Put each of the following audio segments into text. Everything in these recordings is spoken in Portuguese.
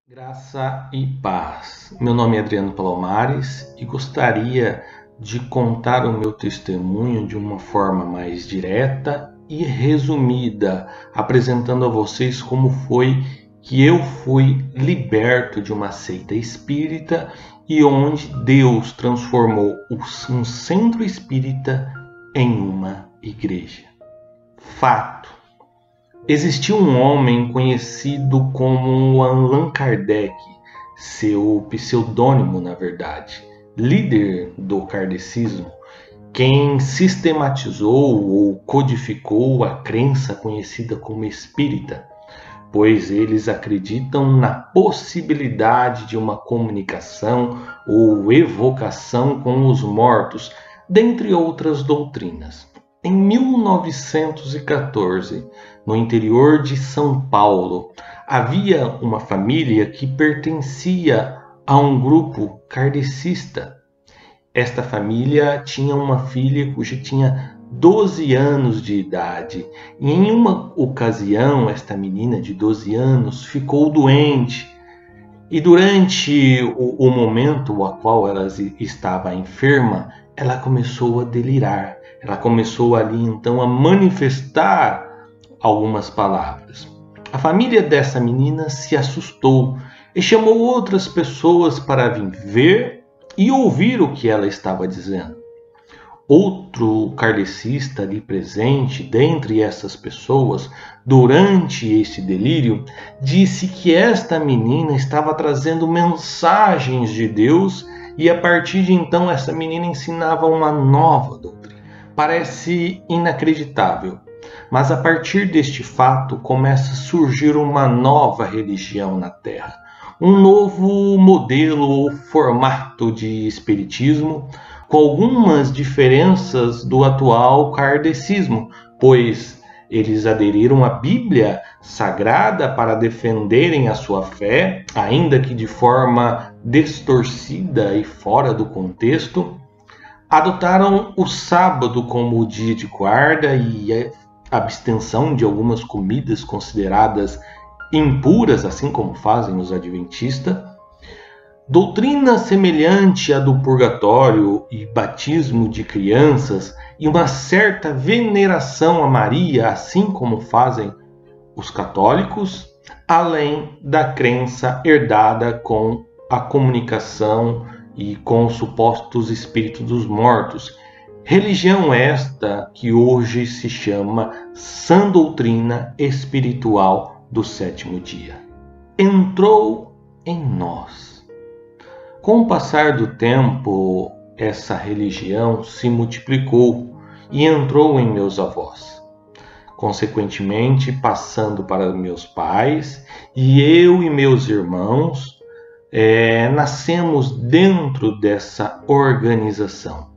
Graça e paz. Meu nome é Adriano Palomares e gostaria de contar o meu testemunho de uma forma mais direta e resumida, apresentando a vocês como foi que eu fui liberto de uma seita espírita e onde Deus transformou um centro espírita em uma igreja. Fato. Existia um homem conhecido como Allan Kardec, seu pseudônimo na verdade, líder do kardecismo, quem sistematizou ou codificou a crença conhecida como espírita, pois eles acreditam na possibilidade de uma comunicação ou evocação com os mortos, dentre outras doutrinas. Em 1914, no interior de São Paulo, havia uma família que pertencia a um grupo kardecista. Esta família tinha uma filha cuja tinha 12 anos de idade. E em uma ocasião, esta menina de 12 anos ficou doente. E durante o momento a qual ela estava enferma, ela começou a delirar. Ela começou ali então a manifestar algumas palavras. A família dessa menina se assustou e chamou outras pessoas para vir ver e ouvir o que ela estava dizendo. Outro kardecista ali presente, dentre essas pessoas, durante esse delírio, disse que esta menina estava trazendo mensagens de Deus e a partir de então essa menina ensinava uma nova doutrina. Parece inacreditável, mas a partir deste fato começa a surgir uma nova religião na Terra. Um novo modelo ou formato de espiritismo, com algumas diferenças do atual kardecismo, pois eles aderiram à Bíblia Sagrada para defenderem a sua fé, ainda que de forma distorcida e fora do contexto. Adotaram o sábado como o dia de guarda e a abstenção de algumas comidas consideradas impuras, assim como fazem os adventistas. Doutrina semelhante à do purgatório e batismo de crianças e uma certa veneração a Maria, assim como fazem os católicos, além da crença herdada com a comunicação e com os supostos espíritos dos mortos. Religião esta que hoje se chama sã doutrina espiritual do sétimo dia. Entrou em nós. Com o passar do tempo, essa religião se multiplicou e entrou em meus avós. Consequentemente, passando para meus pais, e eu e meus irmãos nascemos dentro dessa organização.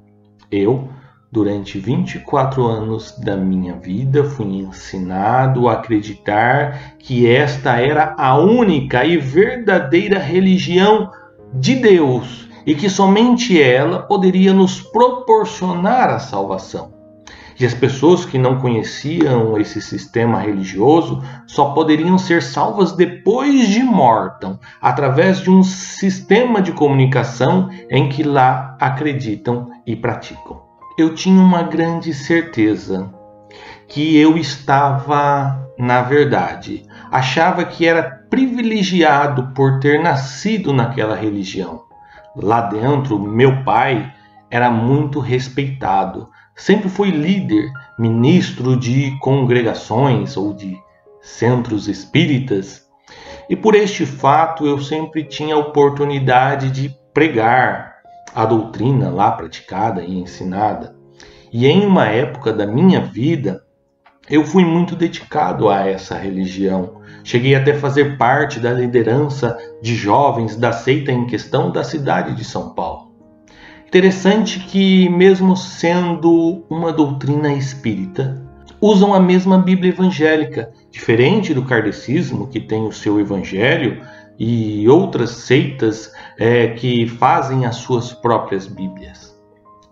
Eu, durante 24 anos da minha vida, fui ensinado a acreditar que esta era a única e verdadeira religião de Deus e que somente ela poderia nos proporcionar a salvação. E as pessoas que não conheciam esse sistema religioso só poderiam ser salvas depois de mortas, através de um sistema de comunicação em que lá acreditam e praticam. Eu tinha uma grande certeza que eu estava, na verdade, achava que era privilegiado por ter nascido naquela religião. Lá dentro, meu pai era muito respeitado. Sempre fui líder, ministro de congregações ou de centros espíritas. E por este fato eu sempre tinha a oportunidade de pregar a doutrina lá praticada e ensinada. E em uma época da minha vida, eu fui muito dedicado a essa religião. Cheguei até a fazer parte da liderança de jovens da seita em questão da cidade de São Paulo. Interessante que, mesmo sendo uma doutrina espírita, usam a mesma Bíblia evangélica, diferente do kardecismo, que tem o seu evangelho, e outras seitas que fazem as suas próprias Bíblias.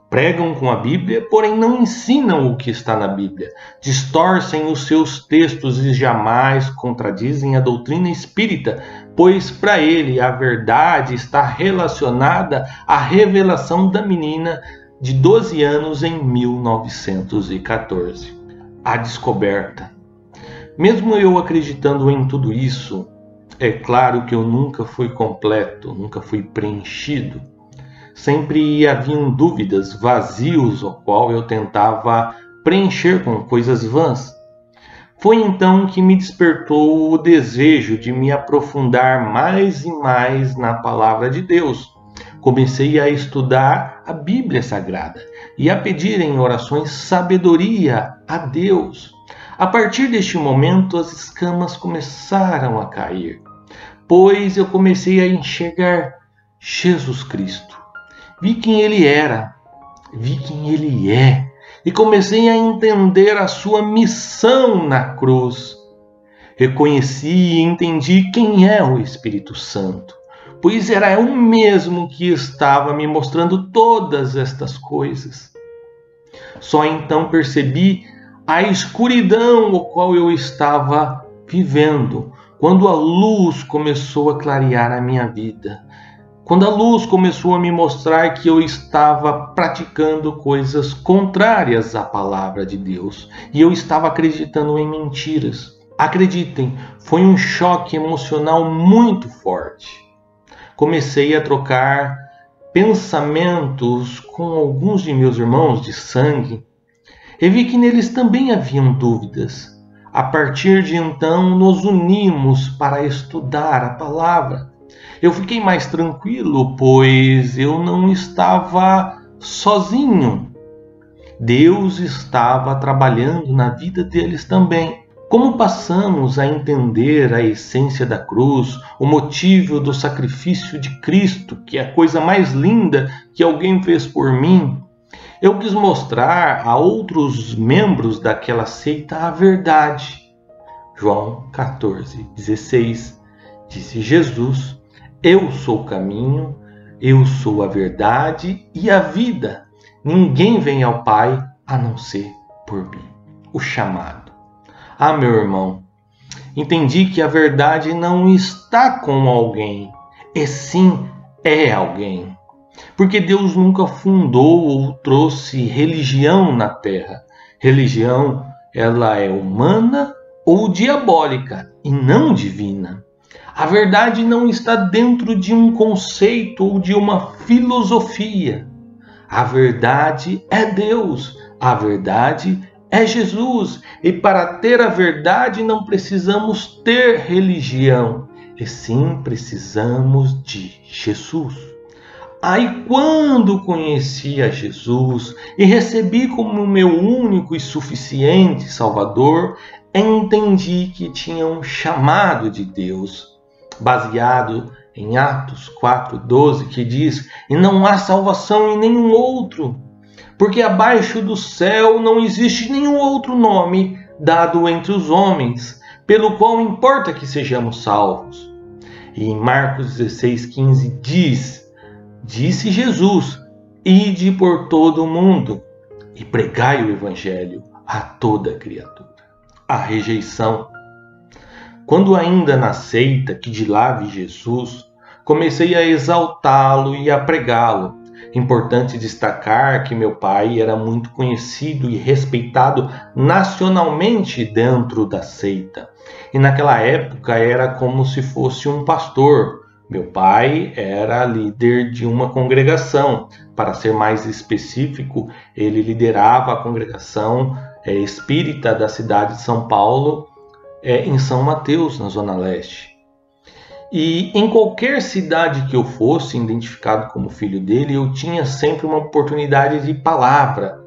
Pregam com a Bíblia, porém não ensinam o que está na Bíblia. Distorcem os seus textos e jamais contradizem a doutrina espírita, pois para ele a verdade está relacionada à revelação da menina de 12 anos em 1914. A descoberta. Mesmo eu acreditando em tudo isso, é claro que eu nunca fui completo, nunca fui preenchido. Sempre haviam dúvidas, vazios, o qual eu tentava preencher com coisas vãs. Foi então que me despertou o desejo de me aprofundar mais e mais na palavra de Deus. Comecei a estudar a Bíblia Sagrada e a pedir em orações sabedoria a Deus. A partir deste momento, as escamas começaram a cair, pois eu comecei a enxergar Jesus Cristo. Vi quem Ele era, vi quem Ele é, e comecei a entender a sua missão na cruz. Reconheci e entendi quem é o Espírito Santo, pois era o mesmo que estava me mostrando todas estas coisas. Só então percebi a escuridão o qual eu estava vivendo, quando a luz começou a clarear a minha vida. Quando a luz começou a me mostrar que eu estava praticando coisas contrárias à palavra de Deus e eu estava acreditando em mentiras. Acreditem, foi um choque emocional muito forte. Comecei a trocar pensamentos com alguns de meus irmãos de sangue e vi que neles também haviam dúvidas. A partir de então, nos unimos para estudar a palavra. Eu fiquei mais tranquilo, pois eu não estava sozinho. Deus estava trabalhando na vida deles também. Como passamos a entender a essência da cruz, o motivo do sacrifício de Cristo, que é a coisa mais linda que alguém fez por mim, eu quis mostrar a outros membros daquela seita a verdade. João 14:16, disse Jesus: eu sou o caminho, eu sou a verdade e a vida. Ninguém vem ao Pai a não ser por mim. O chamado. Ah, meu irmão, entendi que a verdade não está com alguém, e sim é alguém. Porque Deus nunca fundou ou trouxe religião na Terra. Religião, ela é humana ou diabólica e não divina. A verdade não está dentro de um conceito ou de uma filosofia. A verdade é Deus. A verdade é Jesus. E para ter a verdade não precisamos ter religião, e sim precisamos de Jesus. Aí quando conheci a Jesus e recebi como meu único e suficiente Salvador, entendi que tinha um chamado de Deus, baseado em Atos 4:12, que diz: e não há salvação em nenhum outro, porque abaixo do céu não existe nenhum outro nome dado entre os homens, pelo qual importa que sejamos salvos. E em Marcos 16:15 disse Jesus: ide por todo o mundo e pregai o evangelho a toda criatura. A rejeição. Quando ainda na seita que de lá vi Jesus, comecei a exaltá-lo e a pregá-lo. Importante destacar que meu pai era muito conhecido e respeitado nacionalmente dentro da seita. E naquela época era como se fosse um pastor. Meu pai era líder de uma congregação. Para ser mais específico, ele liderava a congregação espírita da cidade de São Paulo, em São Mateus, na Zona Leste. E em qualquer cidade que eu fosse identificado como filho dele, eu tinha sempre uma oportunidade de palavra,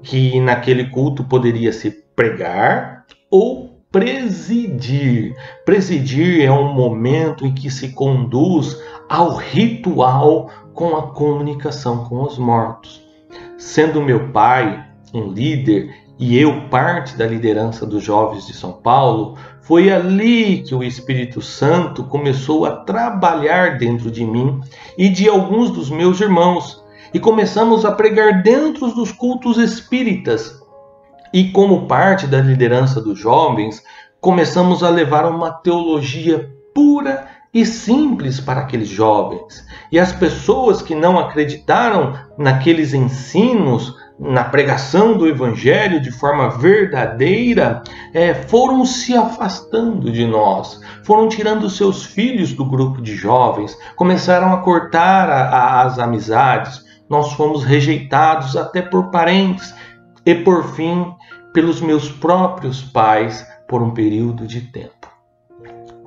que naquele culto poderia ser pregar ou presidir. Presidir é um momento em que se conduz ao ritual com a comunicação com os mortos. Sendo meu pai um líder e eu parte da liderança dos jovens de São Paulo, foi ali que o Espírito Santo começou a trabalhar dentro de mim e de alguns dos meus irmãos, e começamos a pregar dentro dos cultos espíritas. E como parte da liderança dos jovens, começamos a levar uma teologia pura e simples para aqueles jovens. E as pessoas que não acreditaram naqueles ensinos, na pregação do Evangelho de forma verdadeira, foram se afastando de nós, foram tirando seus filhos do grupo de jovens, começaram a cortar as amizades, nós fomos rejeitados até por parentes e, por fim, pelos meus próprios pais por um período de tempo.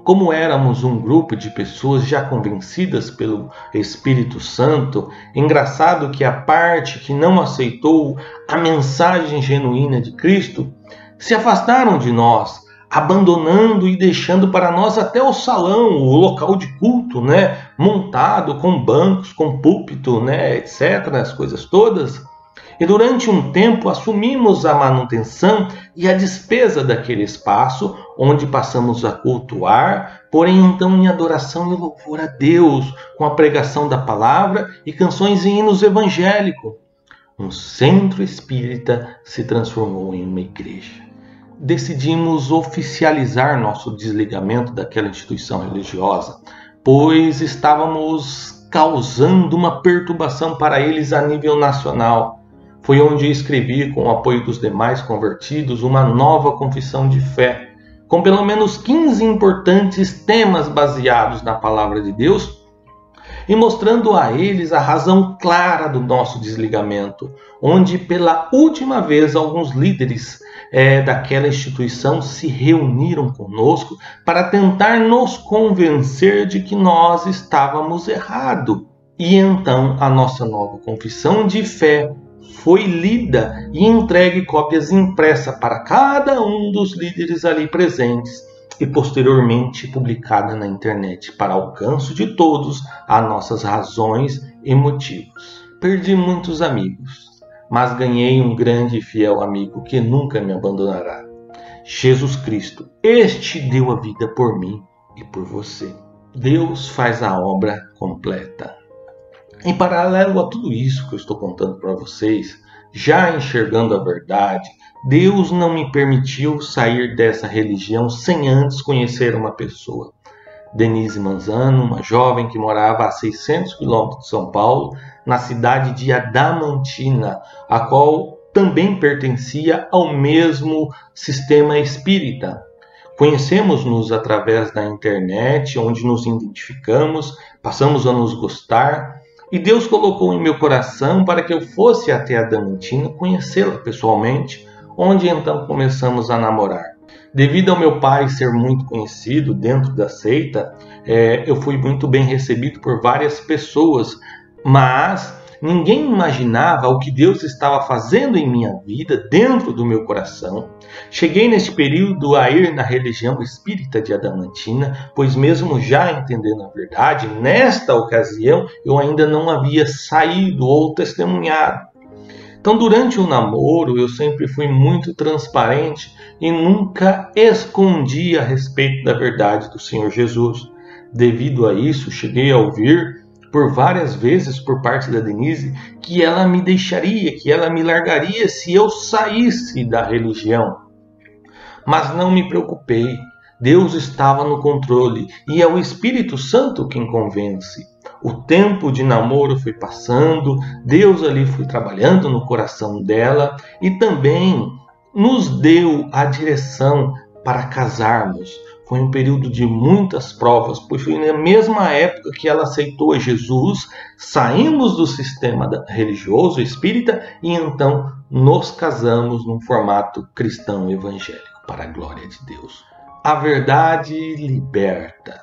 Como éramos um grupo de pessoas já convencidas pelo Espírito Santo, engraçado que a parte que não aceitou a mensagem genuína de Cristo se afastaram de nós, abandonando e deixando para nós até o salão, o local de culto, montado com bancos, com púlpito, etc., as coisas todas. E durante um tempo assumimos a manutenção e a despesa daquele espaço, onde passamos a cultuar, porém então em adoração e louvor a Deus, com a pregação da palavra e canções e hinos evangélicos. Um centro espírita se transformou em uma igreja. Decidimos oficializar nosso desligamento daquela instituição religiosa, pois estávamos causando uma perturbação para eles a nível nacional. Foi onde escrevi, com o apoio dos demais convertidos, uma nova confissão de fé, com pelo menos 15 importantes temas baseados na palavra de Deus e mostrando a eles a razão clara do nosso desligamento, onde pela última vez alguns líderes daquela instituição se reuniram conosco para tentar nos convencer de que nós estávamos errados. E então a nossa nova confissão de fé foi lida e entregue cópias impressas para cada um dos líderes ali presentes e posteriormente publicada na internet para alcance de todos as nossas razões e motivos. Perdi muitos amigos, mas ganhei um grande e fiel amigo que nunca me abandonará. Jesus Cristo, este deu a vida por mim e por você. Deus faz a obra completa. Em paralelo a tudo isso que eu estou contando para vocês, já enxergando a verdade, Deus não me permitiu sair dessa religião sem antes conhecer uma pessoa. Denise Manzano, uma jovem que morava a 600 quilômetros de São Paulo, na cidade de Adamantina, a qual também pertencia ao mesmo sistema espírita. Conhecemos-nos através da internet, onde nos identificamos, passamos a nos gostar, e Deus colocou em meu coração para que eu fosse até Adamantina conhecê-la pessoalmente, onde então começamos a namorar. Devido ao meu pai ser muito conhecido dentro da seita, eu fui muito bem recebido por várias pessoas, mas ninguém imaginava o que Deus estava fazendo em minha vida, dentro do meu coração. Cheguei neste período a ir na religião espírita de Adamantina, pois mesmo já entendendo a verdade, nesta ocasião eu ainda não havia saído ou testemunhado. Então, durante o namoro, eu sempre fui muito transparente e nunca escondi a respeito da verdade do Senhor Jesus. Devido a isso, cheguei a ouvir por várias vezes por parte da Denise que ela me deixaria, que ela me largaria se eu saísse da religião. Mas não me preocupei. Deus estava no controle e é o Espírito Santo quem convence. O tempo de namoro foi passando, Deus ali foi trabalhando no coração dela e também nos deu a direção para casarmos. Foi um período de muitas provas, pois foi na mesma época que ela aceitou Jesus, saímos do sistema religioso espírita e então nos casamos num formato cristão evangélico, para a glória de Deus. A verdade liberta.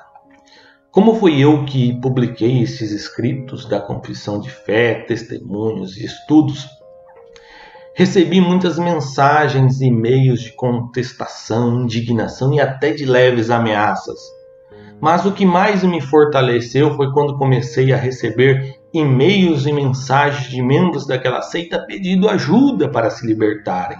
Como fui eu que publiquei esses escritos da confissão de fé, testemunhos e estudos, recebi muitas mensagens e e-mails de contestação, indignação e até de leves ameaças. Mas o que mais me fortaleceu foi quando comecei a receber e-mails e mensagens de membros daquela seita pedindo ajuda para se libertarem.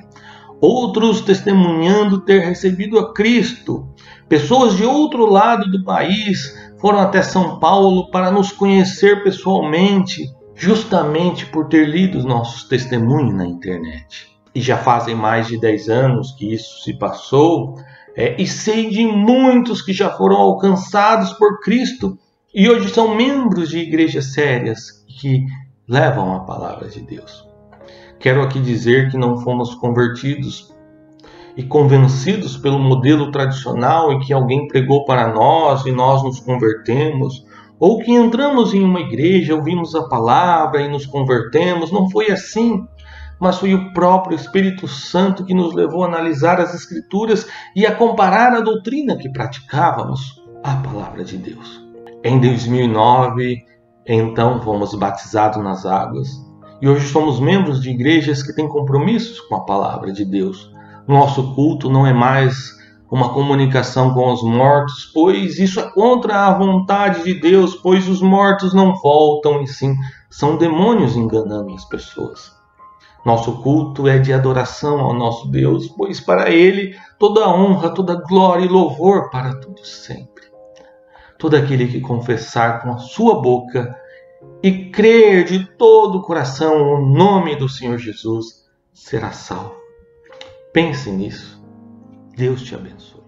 Outros testemunhando ter recebido a Cristo. Pessoas de outro lado do país foram até São Paulo para nos conhecer pessoalmente, justamente por ter lido os nossos testemunhos na internet. E já fazem mais de 10 anos que isso se passou, E sei de muitos que já foram alcançados por Cristo e hoje são membros de igrejas sérias que levam a palavra de Deus. Quero aqui dizer que não fomos convertidos e convencidos pelo modelo tradicional em que alguém pregou para nós e nós nos convertemos, ou que entramos em uma igreja, ouvimos a palavra e nos convertemos. Não foi assim, mas foi o próprio Espírito Santo que nos levou a analisar as Escrituras e a comparar a doutrina que praticávamos à palavra de Deus. Em 2009, então, fomos batizados nas águas e hoje somos membros de igrejas que têm compromissos com a palavra de Deus. Nosso culto não é mais uma comunicação com os mortos, pois isso é contra a vontade de Deus, pois os mortos não voltam, e sim são demônios enganando as pessoas. Nosso culto é de adoração ao nosso Deus, pois para Ele toda honra, toda glória e louvor para tudo sempre. Todo aquele que confessar com a sua boca e crer de todo o coração o nome do Senhor Jesus será salvo. Pense nisso. Deus te abençoe.